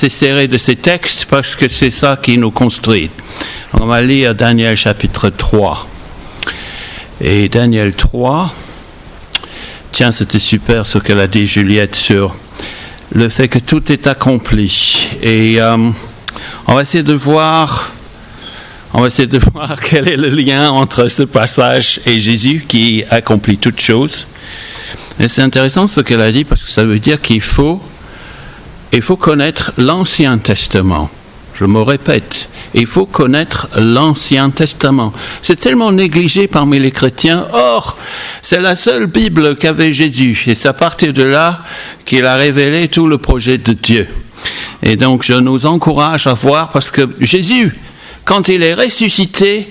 assez serré de ces textes parce que c'est ça qui nous construit. On va lire Daniel chapitre 3. Et Daniel 3, tiens, c'était super ce qu'elle a dit Juliette sur le fait que tout est accompli. Et on va essayer de voir quel est le lien entre ce passage et Jésus qui accomplit toutes choses. Et c'est intéressant ce qu'elle a dit parce que ça veut dire qu'il faut connaître l'Ancien Testament. Je me répète, il faut connaître l'Ancien Testament. C'est tellement négligé parmi les chrétiens. Or, c'est la seule Bible qu'avait Jésus. Et c'est à partir de là qu'il a révélé tout le projet de Dieu. Et donc, je nous encourage à voir parce que Jésus, quand il est ressuscité,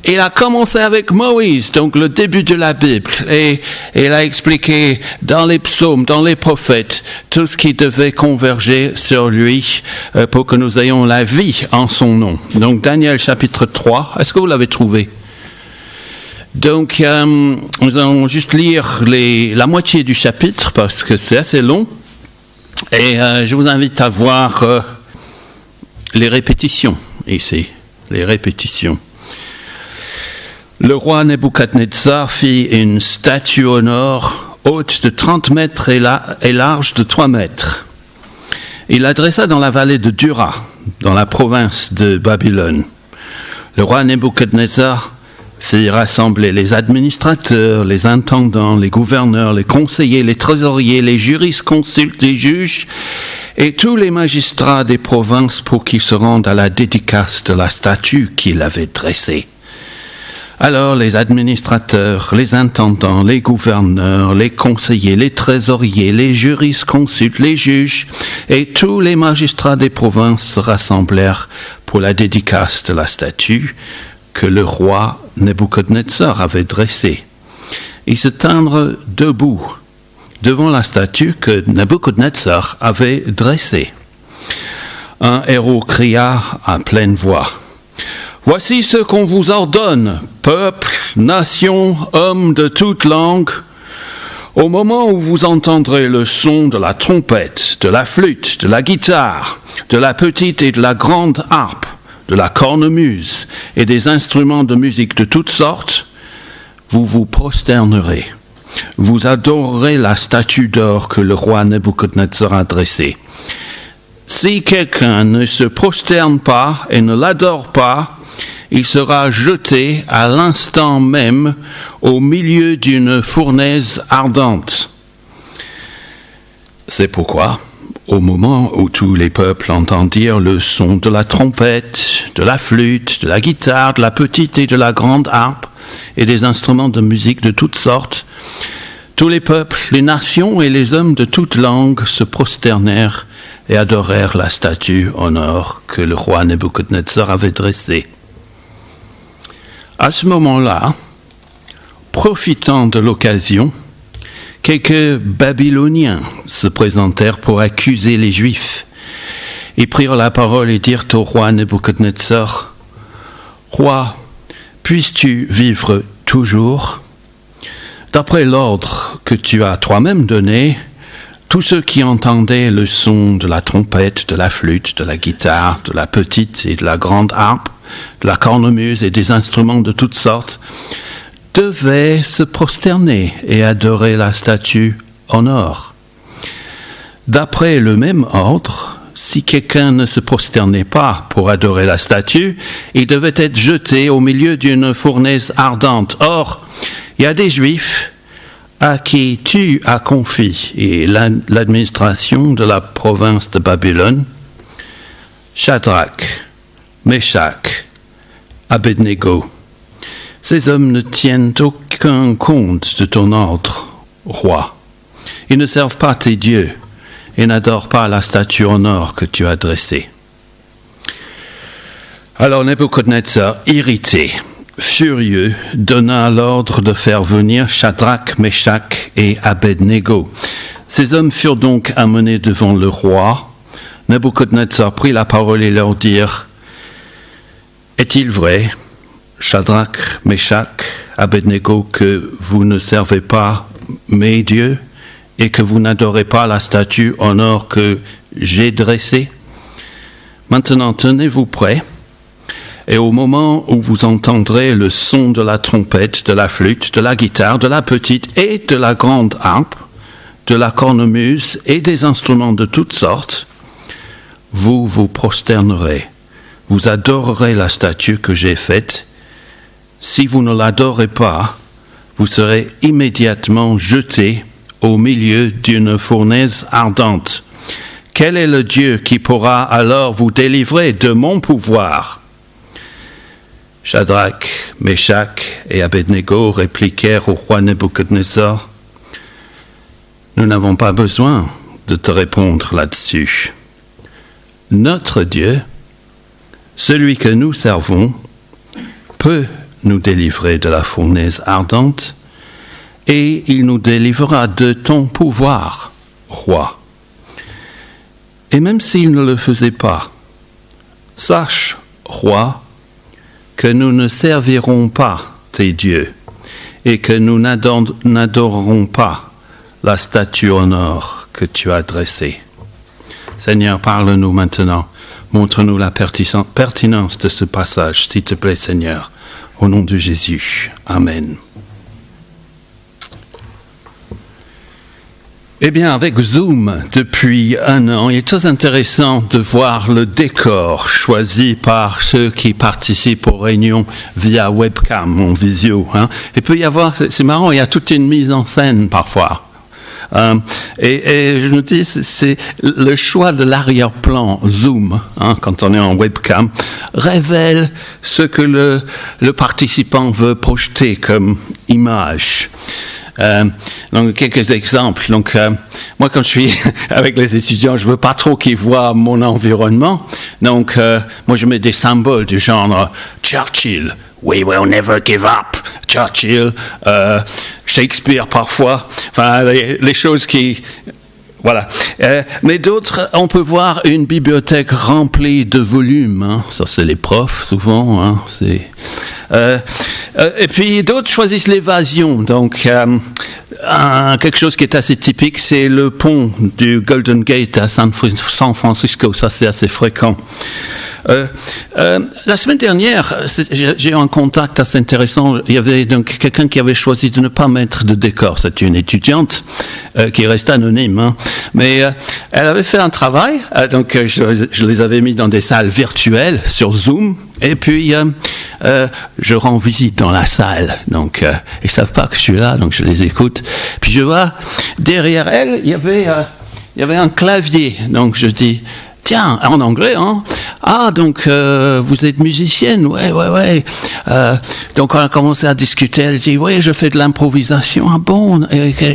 il a commencé avec Moïse, donc le début de la Bible, et il a expliqué dans les psaumes, dans les prophètes, tout ce qui devait converger sur lui pour que nous ayons la vie en son nom. Donc Daniel chapitre 3, est-ce que vous l'avez trouvé? Donc nous allons juste lire la moitié du chapitre parce que c'est assez long, et je vous invite à voir les répétitions ici, les répétitions. Le roi Nebuchadnezzar fit une statue en or, haute de 30 mètres et large de 3 mètres. Il la dressa dans la vallée de Dura, dans la province de Babylone. Le roi Nebuchadnezzar fit rassembler les administrateurs, les intendants, les gouverneurs, les conseillers, les trésoriers, les jurisconsultes, les juges et tous les magistrats des provinces pour qu'ils se rendent à la dédicace de la statue qu'il avait dressée. Alors les administrateurs, les intendants, les gouverneurs, les conseillers, les trésoriers, les jurisconsultes, les juges et tous les magistrats des provinces se rassemblèrent pour la dédicace de la statue que le roi Nebuchadnezzar avait dressée. Ils se tinrent debout devant la statue que Nebuchadnezzar avait dressée. Un héros cria à pleine voix: « Voici ce qu'on vous ordonne, peuple, nation, hommes de toute langue. Au moment où vous entendrez le son de la trompette, de la flûte, de la guitare, de la petite et de la grande harpe, de la cornemuse et des instruments de musique de toutes sortes, vous vous prosternerez. Vous adorerez la statue d'or que le roi Nebuchadnezzar a dressée. Si quelqu'un ne se prosterne pas et ne l'adore pas, il sera jeté à l'instant même au milieu d'une fournaise ardente. » C'est pourquoi, au moment où tous les peuples entendirent le son de la trompette, de la flûte, de la guitare, de la petite et de la grande harpe, et des instruments de musique de toutes sortes, tous les peuples, les nations et les hommes de toute langue se prosternèrent et adorèrent la statue en or que le roi Nebuchadnezzar avait dressée. À ce moment-là, profitant de l'occasion, quelques Babyloniens se présentèrent pour accuser les Juifs. Ils prirent la parole et dirent au roi Nebuchadnezzar: « Roi, puisses-tu vivre toujours ? D'après l'ordre que tu as toi-même donné, tous ceux qui entendaient le son de la trompette, de la flûte, de la guitare, de la petite et de la grande harpe, de la cornemuse et des instruments de toutes sortes, devaient se prosterner et adorer la statue en or. D'après le même ordre, si quelqu'un ne se prosternait pas pour adorer la statue, il devait être jeté au milieu d'une fournaise ardente. Or, il y a des Juifs à qui tu as confié l'administration de la province de Babylone, Shadrach, Meshach, Abednego. Ces hommes ne tiennent aucun compte de ton ordre, roi. Ils ne servent pas tes dieux et n'adorent pas la statue en or que tu as dressée. » Alors Nebuchadnezzar, irrité, furieux, donna l'ordre de faire venir Shadrach, Meshach et Abednego. Ces hommes furent donc amenés devant le roi. Nebuchadnezzar prit la parole et leur dit: « Est-il vrai, Shadrach, Meshach, Abednego, que vous ne servez pas mes dieux et que vous n'adorez pas la statue en or que j'ai dressée ? Maintenant, tenez-vous prêts, et au moment où vous entendrez le son de la trompette, de la flûte, de la guitare, de la petite et de la grande harpe, de la cornemuse et des instruments de toutes sortes, vous vous prosternerez, vous adorerez la statue que j'ai faite. Si vous ne l'adorez pas, vous serez immédiatement jetés au milieu d'une fournaise ardente. Quel est le Dieu qui pourra alors vous délivrer de mon pouvoir ? Shadrach, Meshach et Abednego répliquèrent au roi Nebuchadnezzar, « Nous n'avons pas besoin de te répondre là-dessus. Notre Dieu, celui que nous servons, peut nous délivrer de la fournaise ardente, et il nous délivrera de ton pouvoir, roi. Et même s'il ne le faisait pas, sache, roi, que nous ne servirons pas tes dieux, et que nous n'adorerons pas la statue en or que tu as dressée. Seigneur, parle-nous maintenant. Montre-nous la pertinence de ce passage, s'il te plaît, Seigneur. Au nom de Jésus. Amen. Eh bien, avec Zoom, depuis 1 an, il est très intéressant de voir le décor choisi par ceux qui participent aux réunions via webcam, en visio. Il peut y avoir, c'est marrant, il y a toute une mise en scène parfois. Et je me dis, c'est le choix de l'arrière-plan Zoom, quand on est en webcam, révèle ce que le participant veut projeter comme image. Donc quelques exemples. Donc moi, quand je suis avec les étudiants, je veux pas trop qu'ils voient mon environnement. Donc moi, je mets des symboles du genre Churchill. We will never give up, Churchill, Shakespeare parfois, enfin les choses qui... Voilà. Mais d'autres, on peut voir une bibliothèque remplie de volumes. Ça, c'est les profs, souvent. Et puis, d'autres choisissent l'évasion. Donc, quelque chose qui est assez typique, c'est le pont du Golden Gate à San Francisco. Ça, c'est assez fréquent. La semaine dernière, j'ai eu un contact assez intéressant. Il y avait donc quelqu'un qui avait choisi de ne pas mettre de décor. C'était une étudiante qui reste anonyme, mais elle avait fait un travail. Donc je les avais mis dans des salles virtuelles sur Zoom, et puis je rends visite dans la salle. Donc ils savent pas que je suis là, donc je les écoute. Puis je vois derrière elle, il y avait un clavier. Donc je dis, tiens, en anglais, Ah, donc vous êtes musicienne, ouais. Donc on a commencé à discuter. Elle dit, oui, je fais de l'improvisation. Ah bon,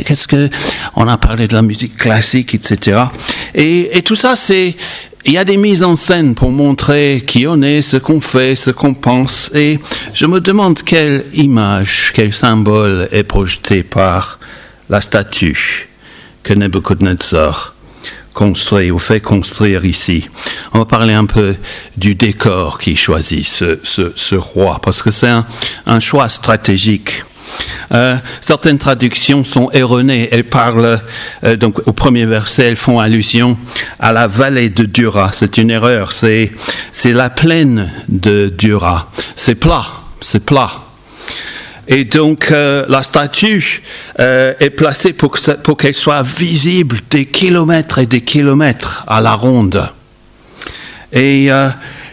qu'est-ce que... On a parlé de la musique classique, etc. Et tout ça, il y a des mises en scène pour montrer qui on est, ce qu'on fait, ce qu'on pense. Et je me demande quelle image, quel symbole est projeté par la statue que Nebuchadnezzar construit ou fait construire ici. On va parler un peu du décor qui choisit ce roi, parce que c'est un choix stratégique. Certaines traductions sont erronées. Elles parlent, donc au premier verset, elles font allusion à la vallée de Dura. C'est une erreur. C'est la plaine de Dura. C'est plat. Et donc, la statue est placée pour qu'elle soit visible des kilomètres et des kilomètres à la ronde. Et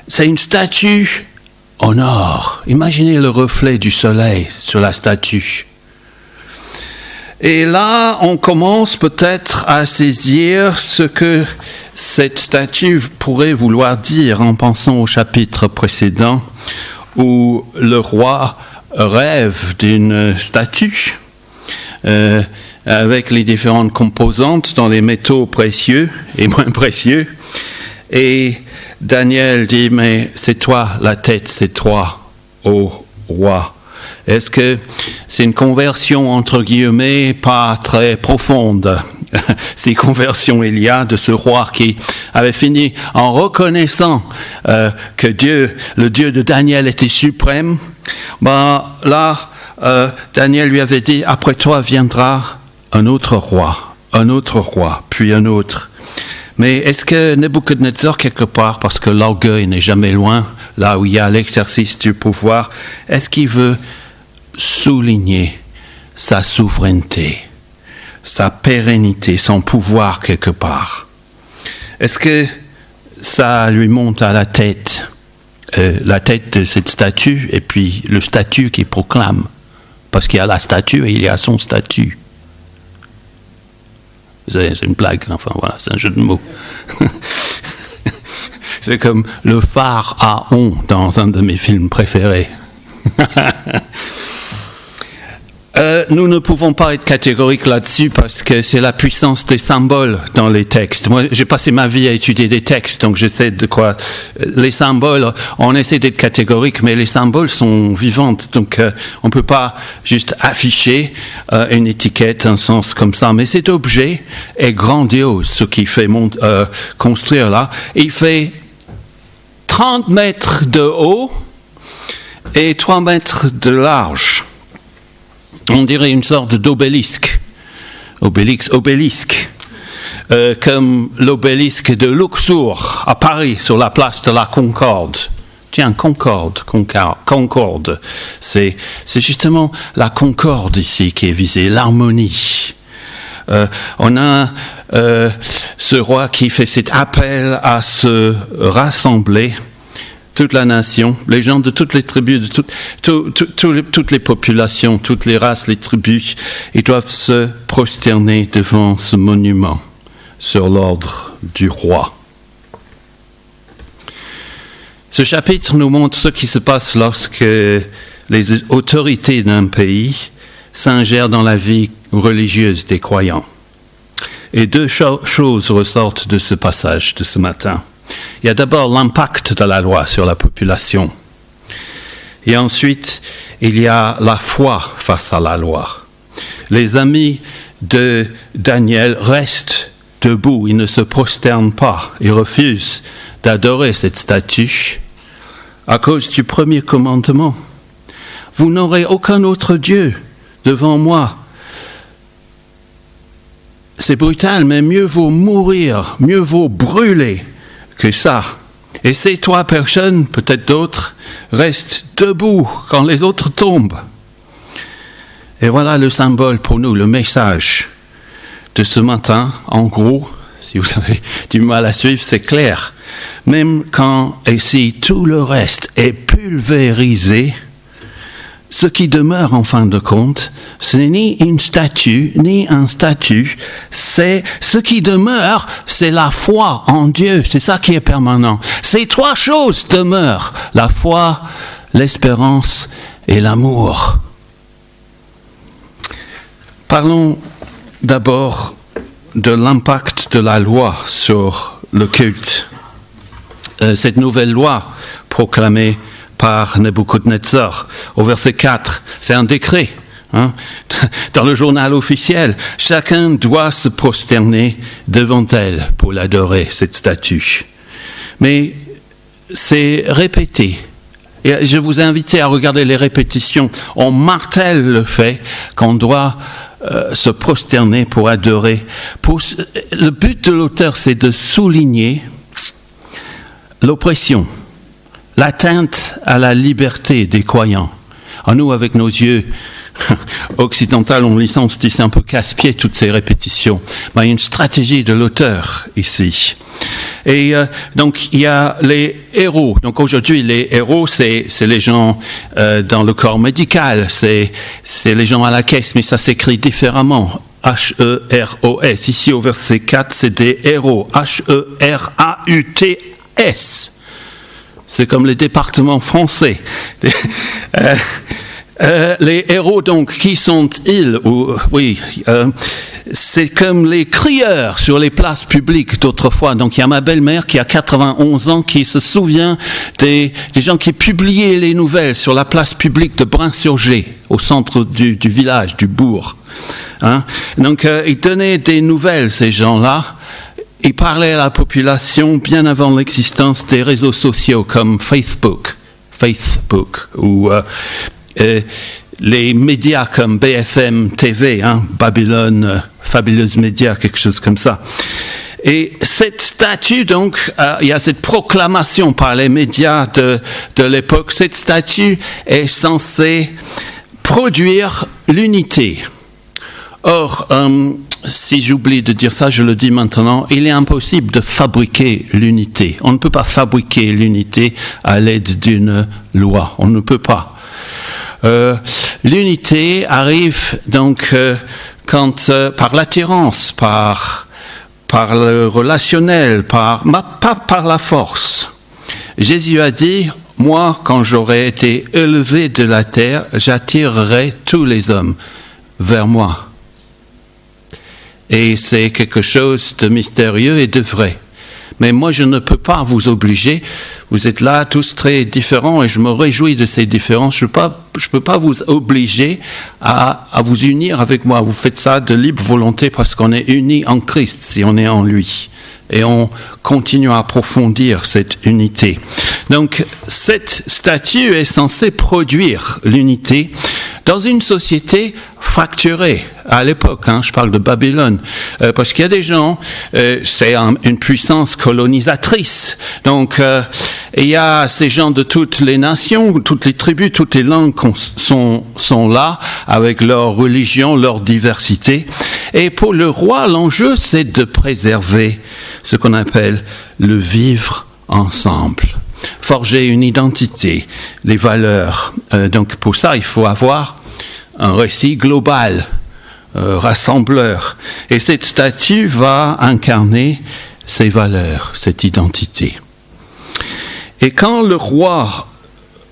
c'est une statue en or. Imaginez le reflet du soleil sur la statue. Et là, on commence peut-être à saisir ce que cette statue pourrait vouloir dire en pensant au chapitre précédent où le roi rêve d'une statue avec les différentes composantes dans les métaux précieux et moins précieux. Et Daniel dit, mais c'est toi la tête, c'est toi, ô roi. Est-ce que c'est une conversion, entre guillemets, pas très profonde? Si conversion il y a de ce roi qui avait fini en reconnaissant que Dieu, le Dieu de Daniel, était suprême. Là, Daniel lui avait dit, après toi viendra un autre roi, puis un autre. Mais est-ce que Nebuchadnezzar, quelque part, parce que l'orgueil n'est jamais loin, là où il y a l'exercice du pouvoir, est-ce qu'il veut souligner sa souveraineté, sa pérennité, son pouvoir quelque part? Est-ce que ça lui monte à la tête de cette statue et puis le statut qui proclame? Parce qu'il y a la statue et il y a son statut. C'est une blague, enfin voilà, c'est un jeu de mots. C'est comme le phare à on dans un de mes films préférés. Nous ne pouvons pas être catégoriques là-dessus parce que c'est la puissance des symboles dans les textes. Moi, j'ai passé ma vie à étudier des textes, donc je sais de quoi. Les symboles, on essaie d'être catégorique, mais les symboles sont vivantes, donc on ne peut pas juste afficher une étiquette, un sens comme ça. Mais cet objet est grandiose, ce qu'il fait construire là. Il fait 30 mètres de haut et 3 mètres de large. On dirait une sorte d'obélisque, comme l'obélisque de Luxor à Paris, sur la place de la Concorde. Tiens, Concorde. C'est justement la concorde ici qui est visée, l'harmonie. On a ce roi qui fait cet appel à se rassembler, toute la nation, les gens de toutes les tribus, de toutes les populations, toutes les races, les tribus, ils doivent se prosterner devant ce monument sur l'ordre du roi. Ce chapitre nous montre ce qui se passe lorsque les autorités d'un pays s'ingèrent dans la vie religieuse des croyants. Et deux choses ressortent de ce passage de ce matin. Il y a d'abord l'impact de la loi sur la population. Et ensuite, il y a la foi face à la loi. Les amis de Daniel restent debout, ils ne se prosternent pas, ils refusent d'adorer cette statue à cause du premier commandement. Vous n'aurez aucun autre Dieu devant moi. C'est brutal, mais mieux vaut mourir, mieux vaut brûler que ça. Et ces 3 personnes, peut-être d'autres, restent debout quand les autres tombent. Et voilà le symbole pour nous, le message de ce matin. En gros, si vous avez du mal à suivre, c'est clair. Même quand ici tout le reste est pulvérisé, ce qui demeure en fin de compte, ce n'est ni une statue, ni un statut, c'est ce qui demeure, c'est la foi en Dieu, c'est ça qui est permanent. Ces 3 choses demeurent, la foi, l'espérance et l'amour. Parlons d'abord de l'impact de la loi sur le culte. Cette nouvelle loi proclamée par Nebuchadnezzar, au verset 4, c'est un décret. Dans le journal officiel, chacun doit se prosterner devant elle pour l'adorer, cette statue. Mais c'est répété. Et je vous invite à regarder les répétitions. On martèle le fait qu'on doit se prosterner pour adorer. Le but de l'auteur, c'est de souligner l'oppression, l'atteinte à la liberté des croyants. Nous, avec nos yeux occidentaux, on lit ça, on se dit c'est un peu casse-pied toutes ces répétitions. Mais il y a une stratégie de l'auteur ici. Et donc il y a les héros. Donc aujourd'hui les héros c'est les gens dans le corps médical, c'est les gens à la caisse, mais ça s'écrit différemment. H-E-R-O-S. Ici au verset 4, c'est des héros. H-E-R-A-U-T-S. C'est comme les départements français. Les héros, donc, qui sont-ils? C'est comme les crieurs sur les places publiques d'autrefois. Donc, il y a ma belle-mère qui a 91 ans, qui se souvient des gens qui publiaient les nouvelles sur la place publique de Brin-sur-Gé, au centre du village, du bourg. Donc, ils donnaient des nouvelles, ces gens-là. Ils parlaient à la population bien avant l'existence des réseaux sociaux comme Facebook ou les médias comme BFM TV, Babylone, Fabuleuse Média, quelque chose comme ça. Et cette statue, donc, il y a cette proclamation par les médias de l'époque. Cette statue est censée produire l'unité. Or, si j'oublie de dire ça, je le dis maintenant, il est impossible de fabriquer l'unité. On ne peut pas fabriquer l'unité à l'aide d'une loi. On ne peut pas. L'unité arrive donc quand par l'attirance, par le relationnel, pas par la force. Jésus a dit, moi, quand j'aurai été élevé de la terre, j'attirerai tous les hommes vers moi. Et c'est quelque chose de mystérieux et de vrai. Mais moi, je ne peux pas vous obliger. Vous êtes là tous très différents et je me réjouis de ces différences. Je peux pas vous obliger à vous unir avec moi. Vous faites ça de libre volonté parce qu'on est unis en Christ si on est en lui. Et on continue à approfondir cette unité. Donc, cette statue est censée produire l'unité dans une société fracturée à l'époque. Je parle de Babylone. Parce qu'il y a des gens, c'est une puissance colonisatrice. Donc, il y a ces gens de toutes les nations, toutes les tribus, toutes les langues sont là avec leur religion, leur diversité. Et pour le roi, l'enjeu, c'est de préserver ce qu'on appelle le vivre ensemble. Forger une identité, les valeurs. Donc pour ça, il faut avoir un récit global, rassembleur. Et cette statue va incarner ces valeurs, cette identité. Et quand le roi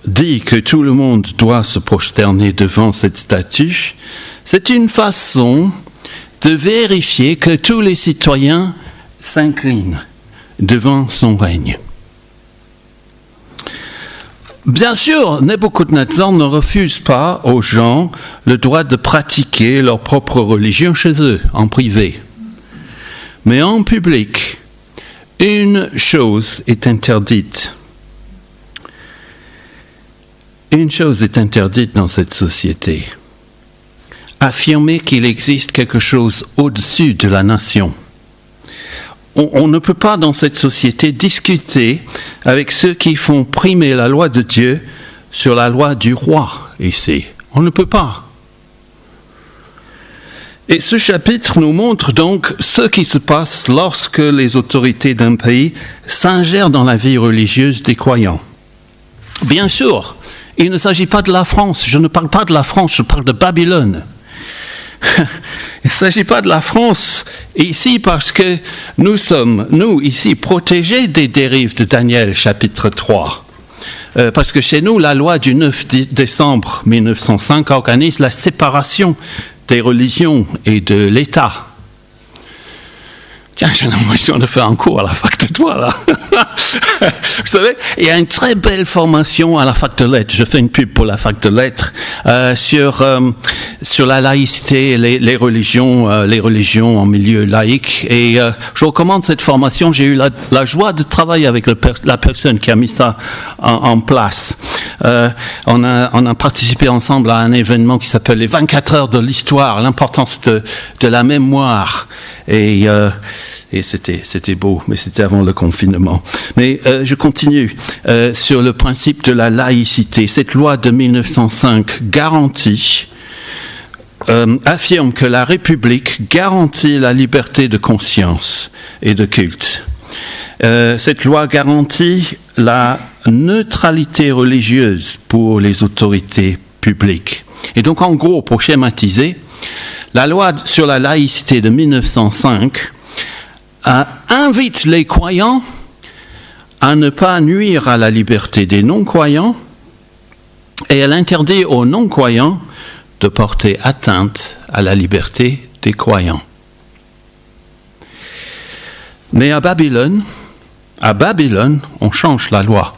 dit que tout le monde doit se prosterner devant cette statue, c'est une façon de vérifier que tous les citoyens s'inclinent devant son règne. Bien sûr, Nebuchadnezzar ne refuse pas aux gens le droit de pratiquer leur propre religion chez eux, en privé. Mais en public, une chose est interdite. Une chose est interdite dans cette société. Affirmer qu'il existe quelque chose au-dessus de la nation. On ne peut pas dans cette société discuter avec ceux qui font primer la loi de Dieu sur la loi du roi ici. On ne peut pas. Et ce chapitre nous montre donc ce qui se passe lorsque les autorités d'un pays s'ingèrent dans la vie religieuse des croyants. Bien sûr, il ne s'agit pas de la France. Je ne parle pas de la France, je parle de Babylone. Il ne s'agit pas de la France ici parce que nous sommes, nous, ici, protégés des dérives de Daniel, chapitre 3. Parce que chez nous, la loi du 9 décembre 1905 organise la séparation des religions et de l'État. Tiens, j'ai l'impression de faire un cours à la fac de droit, là. Vous savez, il y a une très belle formation à la fac de lettres. Je fais une pub pour la fac de lettres sur la laïcité, les religions en milieu laïque. Et je recommande cette formation. J'ai eu la joie de travailler avec la personne qui a mis ça en place. On a participé ensemble à un événement qui s'appelle les 24 heures de l'histoire, l'importance de la mémoire. Et c'était beau, mais c'était avant le confinement. Mais je continue sur le principe de la laïcité. Cette loi de 1905 affirme que la République garantit la liberté de conscience et de culte. Cette loi garantit la neutralité religieuse pour les autorités publiques. Et donc, en gros, pour schématiser, la loi sur la laïcité de 1905 invite les croyants à ne pas nuire à la liberté des non-croyants et elle interdit aux non-croyants de porter atteinte à la liberté des croyants. Mais à Babylone, on change la loi.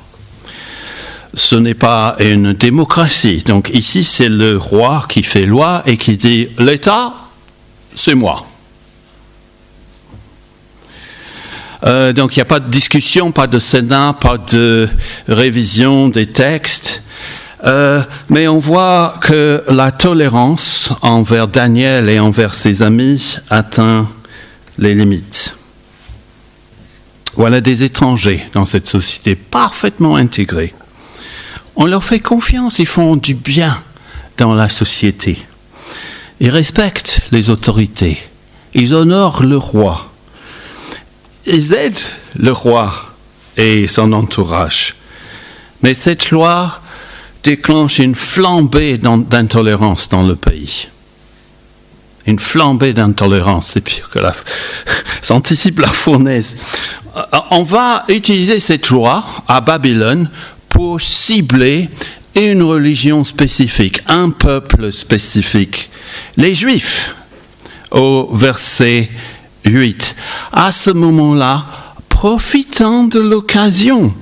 Ce n'est pas une démocratie. Donc ici, c'est le roi qui fait loi et qui dit « l'État, c'est moi ». Donc il n'y a pas de discussion, pas de Sénat, pas de révision des textes. Mais on voit que la tolérance envers Daniel et envers ses amis atteint les limites. Voilà des étrangers dans cette société parfaitement intégrés. On leur fait confiance, ils font du bien dans la société. Ils respectent les autorités. Ils honorent le roi. Ils aident le roi et son entourage. Mais cette loi déclenche une flambée d'intolérance dans le pays. Une flambée d'intolérance, c'est pire que ça anticipe la fournaise. On va utiliser cette loi à Babylone pour cibler une religion spécifique, un peuple spécifique, les Juifs, au verset 8. À ce moment-là, profitant de l'occasion,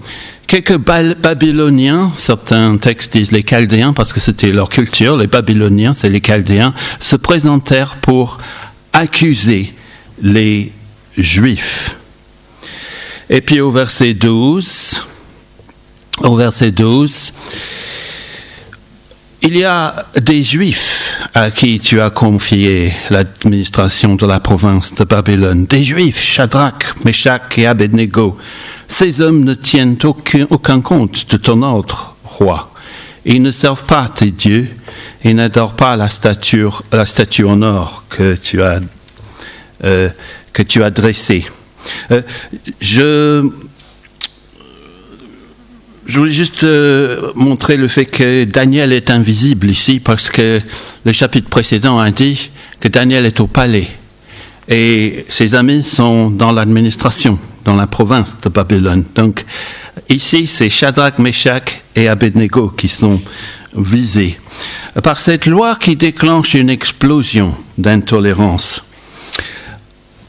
quelques Babyloniens, certains textes disent les Chaldéens parce que c'était leur culture, les Babyloniens, c'est les Chaldéens, se présentèrent pour accuser les Juifs. Et puis au verset 12, il y a des Juifs à qui tu as confié l'administration de la province de Babylone. Des Juifs, Shadrach, Meshach et Abednego. Ces hommes ne tiennent aucun compte de ton ordre, roi. Ils ne servent pas tes dieux et n'adorent pas la statue en or que tu as dressée. Je voulais juste montrer le fait que Daniel est invisible ici parce que le chapitre précédent a dit que Daniel est au palais et ses amis sont dans l'administration, dans la province de Babylone. Donc ici, c'est Shadrach, Meshach et Abednego qui sont visés par cette loi qui déclenche une explosion d'intolérance.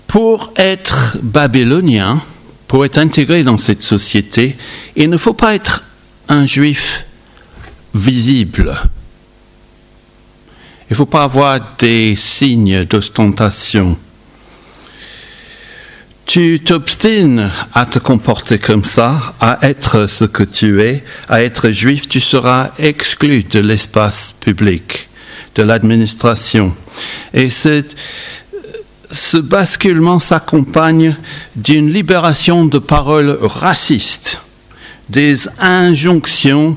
Pour être babylonien, pour être intégré dans cette société, il ne faut pas être un juif visible. Il ne faut pas avoir des signes d'ostentation. Tu t'obstines à te comporter comme ça, à être ce que tu es, à être juif, tu seras exclu de l'espace public, de l'administration. Et ce basculement s'accompagne d'une libération de paroles racistes, des injonctions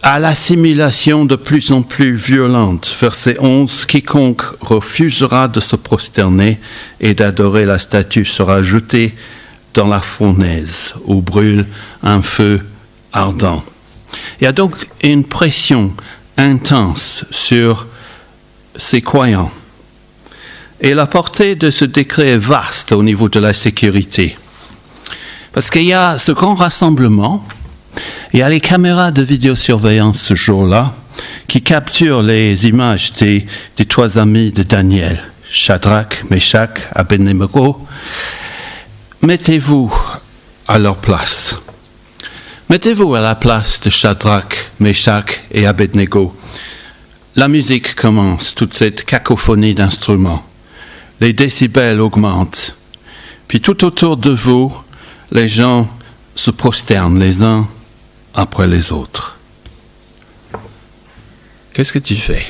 à l'assimilation de plus en plus violente. Verset 11, « Quiconque refusera de se prosterner et d'adorer la statue sera jeté dans la fournaise où brûle un feu ardent. » Il y a donc une pression intense sur ces croyants. Et la portée de ce décret est vaste au niveau de la sécurité. Parce qu'il y a ce grand rassemblement, il y a les caméras de vidéosurveillance ce jour-là qui capturent les images des trois amis de Daniel, Shadrach, Meshach, Abednego. Mettez-vous à leur place. Mettez-vous à la place de Shadrach, Meshach et Abednego. La musique commence, toute cette cacophonie d'instruments. Les décibels augmentent. Puis tout autour de vous, les gens se prosternent les uns après les autres. Qu'est-ce que tu fais?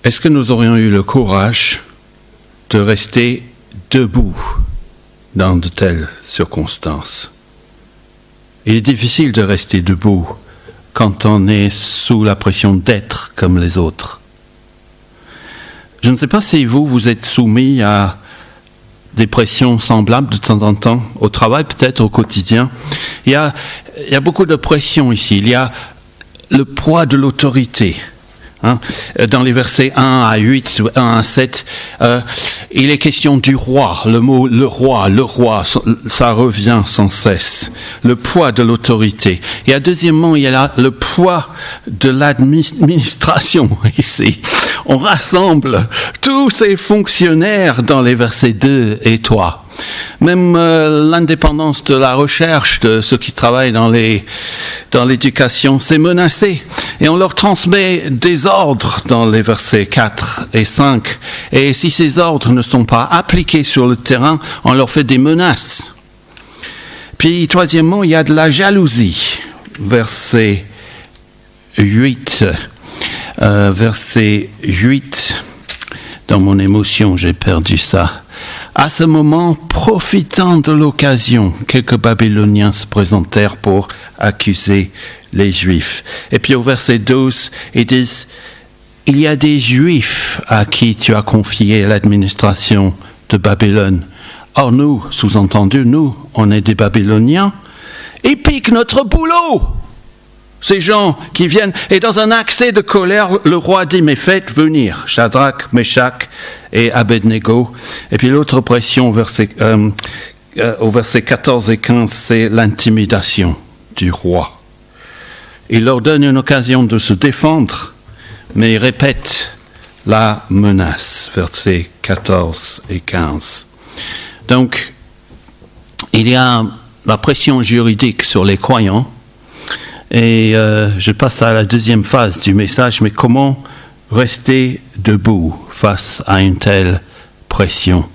Est-ce que nous aurions eu le courage de rester debout dans de telles circonstances? Il est difficile de rester debout quand on est sous la pression d'être comme les autres. Je ne sais pas si vous êtes soumis à des pressions semblables de temps en temps, au travail peut-être, au quotidien. Il y a beaucoup de pression ici. Il y a le poids de l'autorité. Dans les versets 1 à 8, 1 à 7, il est question du roi. Le mot le roi, ça revient sans cesse. Le poids de l'autorité. Et deuxièmement, il y a le poids de l'administration ici. On rassemble tous ces fonctionnaires dans les versets 2 et 3. Même l'indépendance de la recherche de ceux qui travaillent dans l'éducation, c'est menacé. Et on leur transmet des ordres dans les versets 4 et 5. Et si ces ordres ne sont pas appliqués sur le terrain, on leur fait des menaces. Puis, troisièmement, il y a de la jalousie. Verset 8. Verset 8. Dans mon émotion, j'ai perdu ça. À ce moment, profitant de l'occasion, quelques Babyloniens se présentèrent pour accuser les Juifs. Et puis au verset 12, ils disent, « Il y a des Juifs à qui tu as confié l'administration de Babylone. Or nous, sous-entendu, nous, on est des Babyloniens, ils piquent notre boulot !» Ces gens qui viennent, et dans un accès de colère, le roi dit, mais faites venir Shadrach, Meshach et Abednego. Et puis l'autre pression au verset 14 et 15, c'est l'intimidation du roi. Il leur donne une occasion de se défendre, mais il répète la menace, versets 14 et 15. Donc, il y a la pression juridique sur les croyants. Et je passe à la deuxième phase du message, mais comment rester debout face à une telle pression?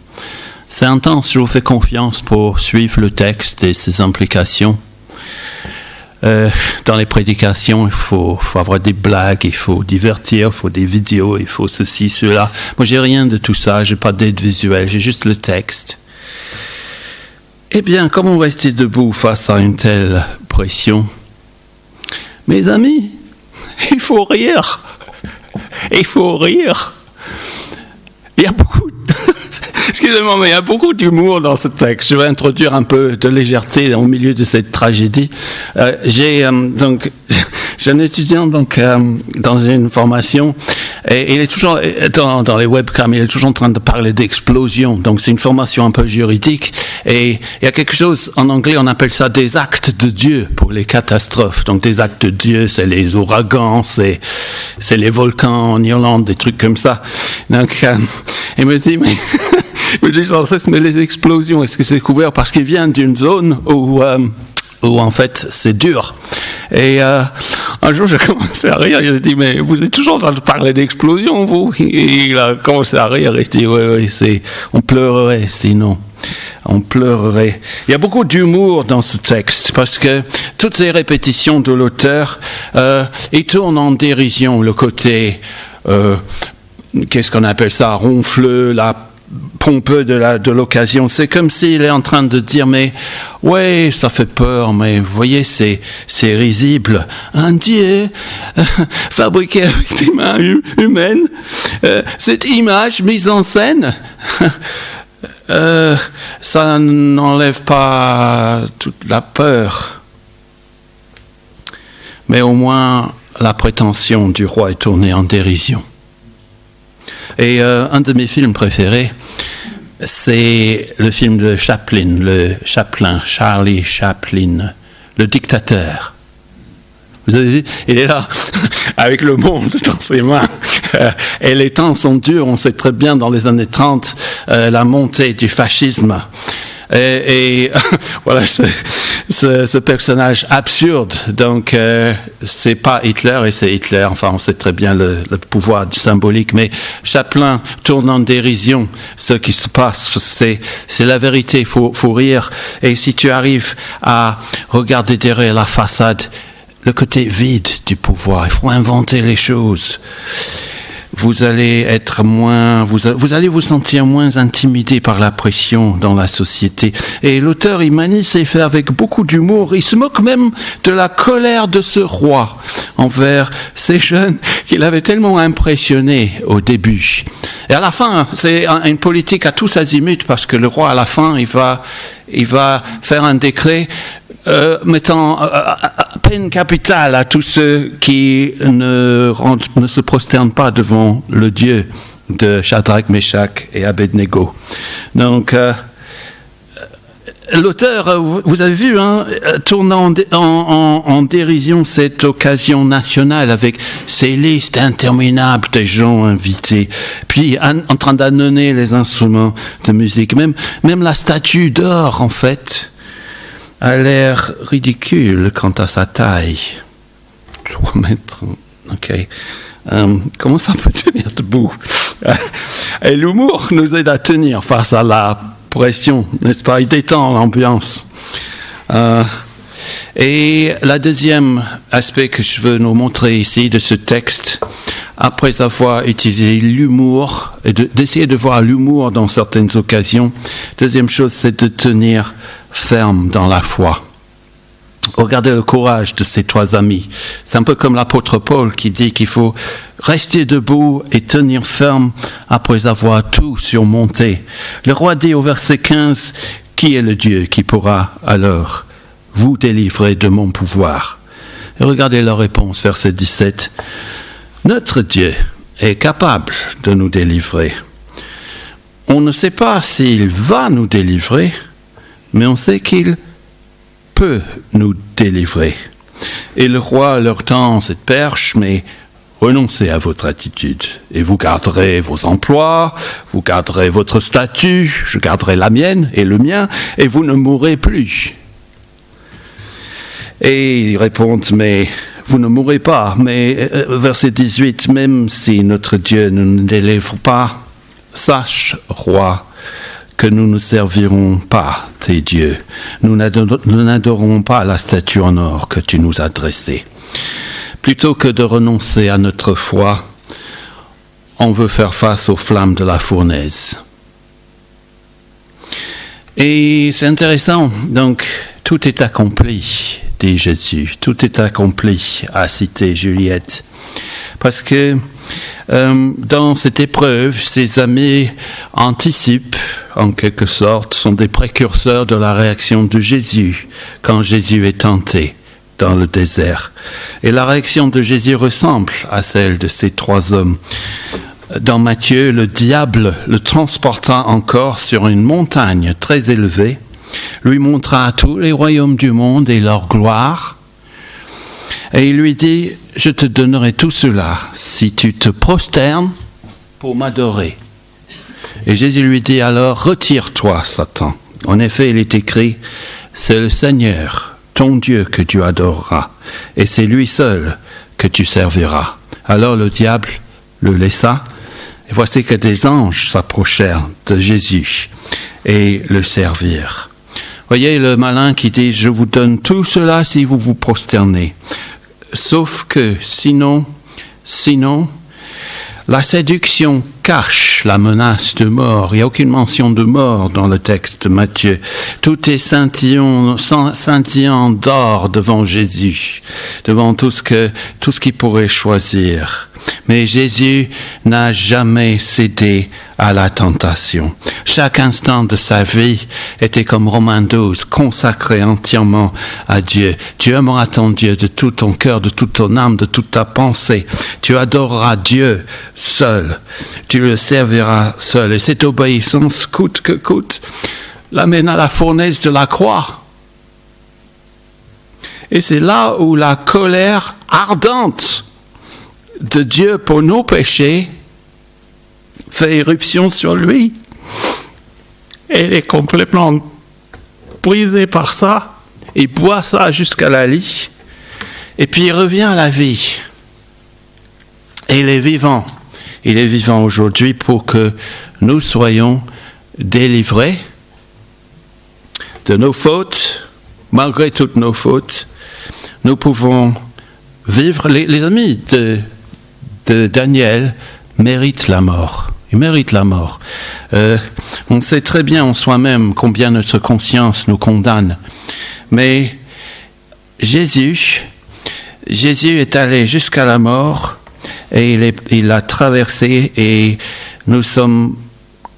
C'est intense, je vous fais confiance pour suivre le texte et ses implications. Dans les prédications, il faut avoir des blagues, il faut divertir, il faut des vidéos, il faut ceci, cela. Moi, j'ai rien de tout ça, j'ai pas d'aide visuelle, j'ai juste le texte. Eh bien, comment rester debout face à une telle pression? Mes amis, il faut rire. Il faut rire. Il y a beaucoup... Excusez-moi, mais il y a beaucoup d'humour dans ce texte. Je vais introduire un peu de légèreté au milieu de cette tragédie. J'ai un étudiant dans une formation et il est toujours dans les webcams, il est toujours en train de parler d'explosion. Donc c'est une formation un peu juridique et il y a quelque chose en anglais, on appelle ça des actes de Dieu pour les catastrophes. Donc des actes de Dieu, c'est les ouragans, c'est les volcans en Irlande, des trucs comme ça. Donc il me dit mais mais les explosions, est-ce que c'est couvert parce qu'il vient d'une zone où en fait c'est dur? Et un jour j'ai commencé à rire, j'ai dit mais vous êtes toujours en train de parler d'explosion vous? Et il a commencé à rire et je dis oui, on pleurerait sinon. On pleurerait. Il y a beaucoup d'humour dans ce texte parce que toutes ces répétitions de l'auteur, ils tournent en dérision le côté qu'est-ce qu'on appelle ça, ronfleux, la pompeux de l'occasion. C'est comme s'il est en train de dire mais ouais, ça fait peur, mais vous voyez, c'est risible. Un Dieu fabriqué avec des mains humaines, cette image mise en scène, ça n'enlève pas toute la peur. Mais au moins, la prétention du roi est tournée en dérision. Et un de mes films préférés, c'est le film de Chaplin, Charlie Chaplin, le dictateur. Vous avez vu, il est là, avec le monde dans ses mains. Et les temps sont durs, on sait très bien dans les années 30, la montée du fascisme. Et voilà, ce personnage absurde, donc c'est pas Hitler et c'est Hitler, enfin on sait très bien le pouvoir du symbolique, mais Chaplin tourne en dérision ce qui se passe, c'est la vérité, faut rire, et si tu arrives à regarder derrière la façade, le côté vide du pouvoir, il faut inventer les choses. Vous allez être vous allez vous sentir moins intimidé par la pression dans la société. Et l'auteur, il manie ses faits avec beaucoup d'humour. Il se moque même de la colère de ce roi envers ces jeunes qu'il avait tellement impressionnés au début. Et à la fin, c'est une politique à tous azimuts parce que le roi, à la fin, il va faire un décret mettant peine capitale à tous ceux qui ne se prosternent pas devant le Dieu de Shadrach, Meshach et Abednego. Donc, l'auteur, vous avez vu, tourne en dérision cette occasion nationale avec ces listes interminables des gens invités, puis en train d'annoncer les instruments de musique. Même la statue d'or, en fait, a l'air ridicule quant à sa taille. 3 mètres, ok. Comment ça peut tenir debout? Et l'humour nous aide à tenir face à la pression, n'est-ce pas? Il détend l'ambiance. Et le deuxième aspect que je veux nous montrer ici de ce texte, après avoir utilisé l'humour, et d'essayer de voir l'humour dans certaines occasions, deuxième chose, c'est de tenir ferme dans la foi. Regardez le courage de ces trois amis. C'est un peu comme l'apôtre Paul qui dit qu'il faut rester debout et tenir ferme après avoir tout surmonté. Le roi dit au verset 15, « Qui est le Dieu qui pourra alors vous délivrer de mon pouvoir ?» Et regardez leur réponse, verset 17. « Notre Dieu est capable de nous délivrer. On ne sait pas s'il va nous délivrer, mais on sait qu'il peut nous délivrer. » Et le roi leur tend cette perche, mais renoncez à votre attitude, et vous garderez vos emplois, vous garderez votre statut, je garderai la mienne et le mien, et vous ne mourrez plus. Et ils répondent, mais vous ne mourrez pas. Mais verset 18, même si notre Dieu ne nous délivre pas, sache, roi, que nous ne servirons pas tes dieux. Nous n'adorons pas la statue en or que tu nous as dressée. Plutôt que de renoncer à notre foi, on veut faire face aux flammes de la fournaise. Et c'est intéressant, donc tout est accompli, dit Jésus. Tout est accompli, a cité Juliette. Parce que dans cette épreuve, ses amis anticipent, en quelque sorte, sont des précurseurs de la réaction de Jésus quand Jésus est tenté dans le désert. Et la réaction de Jésus ressemble à celle de ces trois hommes. Dans Matthieu, le diable le transporta encore sur une montagne très élevée, lui montra tous les royaumes du monde et leur gloire, et il lui dit, « Je te donnerai tout cela si tu te prosternes pour m'adorer. » Et Jésus lui dit alors, « Retire-toi, Satan. » En effet, il est écrit, « C'est le Seigneur, ton Dieu, que tu adoreras, et c'est lui seul que tu serviras. » Alors le diable le laissa, et voici que des anges s'approchèrent de Jésus et le servirent. Voyez le malin qui dit, « Je vous donne tout cela si vous vous prosternez. » Sauf que sinon, la séduction cache la menace de mort. Il n'y a aucune mention de mort dans le texte de Matthieu. Tout est scintillant d'or devant Jésus, devant tout ce qu'il pourrait choisir. Mais Jésus n'a jamais cédé à la tentation. Chaque instant de sa vie était comme Romains 12, consacré entièrement à Dieu. Tu aimeras ton Dieu de tout ton cœur, de toute ton âme, de toute ta pensée. Tu adoreras Dieu seul. Tu le serviras seul. Et cette obéissance, coûte que coûte, l'amène à la fournaise de la croix. Et c'est là où la colère ardente de Dieu pour nos péchés fait éruption sur lui. Et il est complètement brisé par ça. Il boit ça jusqu'à la lie. Et puis il revient à la vie. Et il est vivant. Il est vivant aujourd'hui pour que nous soyons délivrés de nos fautes. Malgré toutes nos fautes, nous pouvons vivre. Les amis de Daniel méritent la mort. Ils méritent la mort. On sait très bien en soi-même combien notre conscience nous condamne. Mais Jésus est allé jusqu'à la mort et il l'a traversé et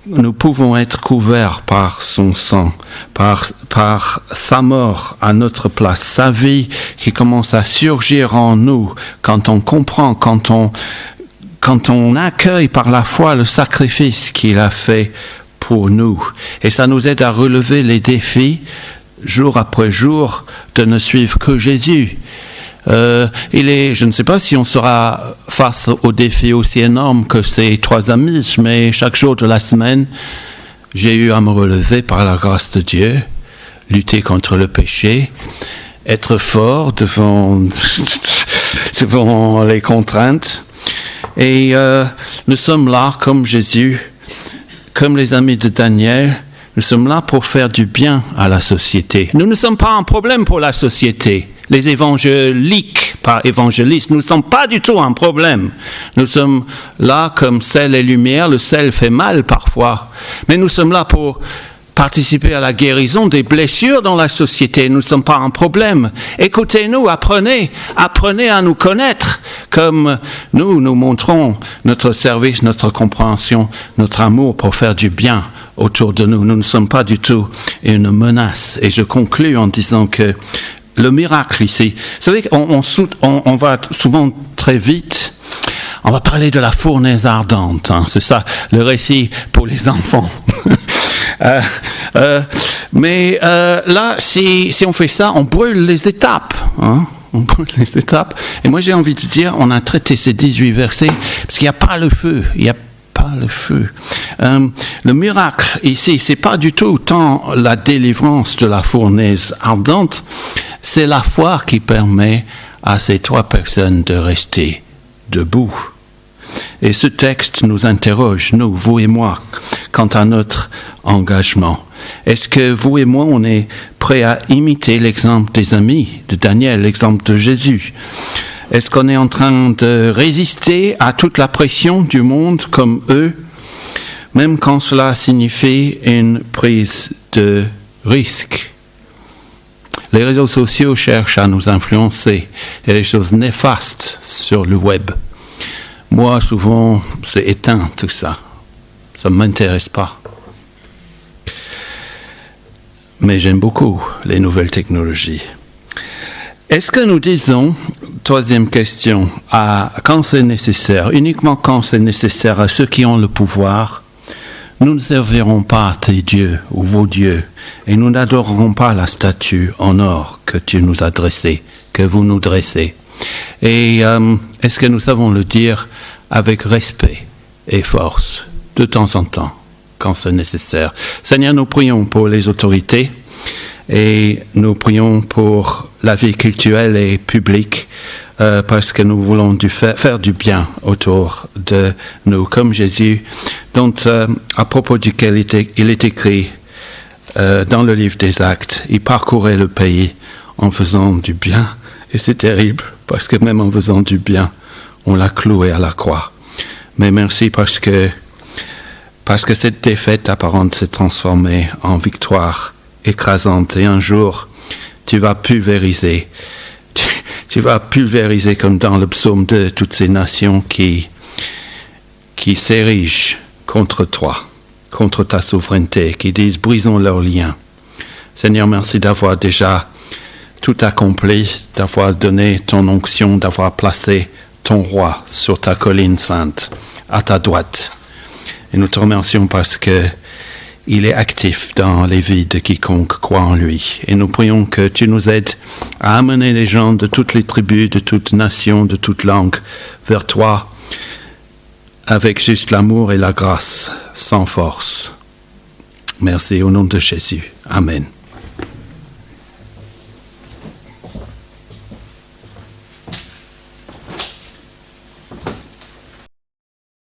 nous pouvons être couverts par son sang, par sa mort à notre place, sa vie qui commence à surgir en nous quand on comprend, quand on accueille par la foi le sacrifice qu'il a fait pour nous. Et ça nous aide à relever les défis, jour après jour, de ne suivre que Jésus. Je ne sais pas si on sera face aux défis aussi énormes que ces trois amis, mais chaque jour de la semaine, j'ai eu à me relever par la grâce de Dieu, lutter contre le péché, être fort devant les contraintes. Et nous sommes là comme Jésus, comme les amis de Daniel, Nous sommes là pour faire du bien à la société. Nous ne sommes pas un problème pour la société. Les évangéliques, pas évangélistes, nous ne sommes pas du tout un problème. Nous sommes là comme sel et lumière. Le sel fait mal parfois, mais nous sommes là pour participer à la guérison des blessures dans la société. Nous ne sommes pas un problème. Écoutez-nous, apprenez à nous connaître comme nous montrons notre service, notre compréhension, notre amour pour faire du bien autour de nous. Nous ne sommes pas du tout une menace. Et je conclus en disant que le miracle ici, vous savez on va souvent très vite, on va parler de la fournaise ardente, hein, c'est ça le récit pour les enfants. Mais là, si on fait ça, on brûle les étapes. Hein? On brûle les étapes. Et moi, j'ai envie de dire, on a traité ces 18 versets, parce qu'il n'y a pas le feu. Il n'y a pas le feu. Le miracle ici, c'est pas du tout tant la délivrance de la fournaise ardente, c'est la foi qui permet à ces 3 personnes de rester debout. Et ce texte nous interroge, nous, vous et moi, quant à notre engagement. Est-ce que vous et moi, on est prêts à imiter l'exemple des amis de Daniel, l'exemple de Jésus? Est-ce qu'on est en train de résister à toute la pression du monde comme eux, même quand cela signifie une prise de risque? Les réseaux sociaux cherchent à nous influencer. Il y a des choses néfastes sur le web. Moi, souvent, c'est éteint tout ça. Ça ne m'intéresse pas. Mais j'aime beaucoup les nouvelles technologies. Est-ce que nous disons, 3e question, quand c'est nécessaire, uniquement quand c'est nécessaire à ceux qui ont le pouvoir, nous ne servirons pas tes dieux ou vos dieux, et nous n'adorerons pas la statue en or que tu nous as dressée, que vous nous dressez. Et est-ce que nous savons le dire avec respect et force, de temps en temps, quand c'est nécessaire? Seigneur, nous prions pour les autorités et nous prions pour la vie culturelle et publique parce que nous voulons faire du bien autour de nous, comme Jésus, dont à propos duquel il est écrit dans le livre des Actes, il parcourait le pays en faisant du bien. Et c'est terrible, parce que même en faisant du bien, on l'a cloué à la croix. Mais merci parce que cette défaite apparente s'est transformée en victoire écrasante. Et un jour, tu vas pulvériser comme dans le psaume 2, toutes ces nations qui s'érigent contre toi, contre ta souveraineté, qui disent brisons leurs liens. Seigneur, merci d'avoir déjà tout accompli, d'avoir donné ton onction, d'avoir placé ton roi sur ta colline sainte, à ta droite. Et nous te remercions parce que il est actif dans les vies de quiconque croit en lui. Et nous prions que tu nous aides à amener les gens de toutes les tribus, de toutes nations, de toutes langues vers toi, avec juste l'amour et la grâce, sans force. Merci au nom de Jésus. Amen.